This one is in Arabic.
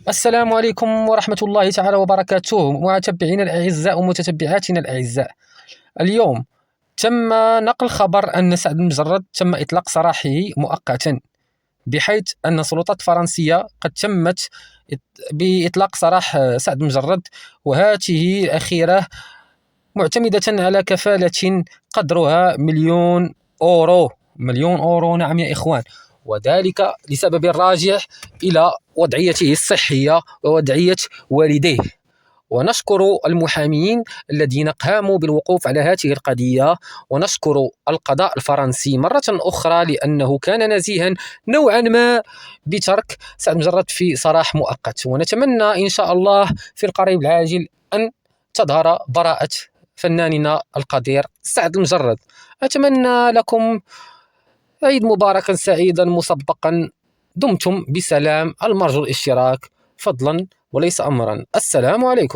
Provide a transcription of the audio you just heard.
السلام عليكم ورحمة الله تعالى وبركاته، متابعينا الأعزاء ومتتبعاتنا الأعزاء. اليوم تم نقل خبر أن سعد المجرد تم إطلاق سراحه مؤقتا، بحيث أن السلطات الفرنسية قد تمت بإطلاق سراح سعد المجرد، وهذه الأخيرة معتمدة على كفالة قدرها مليون أورو. مليون أورو، نعم يا إخوان، وذلك لسبب راجع إلى وضعيته الصحية ووضعية والديه. ونشكر المحامين الذين قاموا بالوقوف على هذه القضية، ونشكر القضاء الفرنسي مرة أخرى لأنه كان نزيها نوعا ما بترك سعد مجرد في سراح مؤقت. ونتمنى إن شاء الله في القريب العاجل أن تظهر براءة فناننا القدير سعد المجرد. أتمنى لكم عيد مباركا سعيدا مسبقا. دمتم بسلام، المرجو الاشتراك فضلا وليس أمرا. السلام عليكم.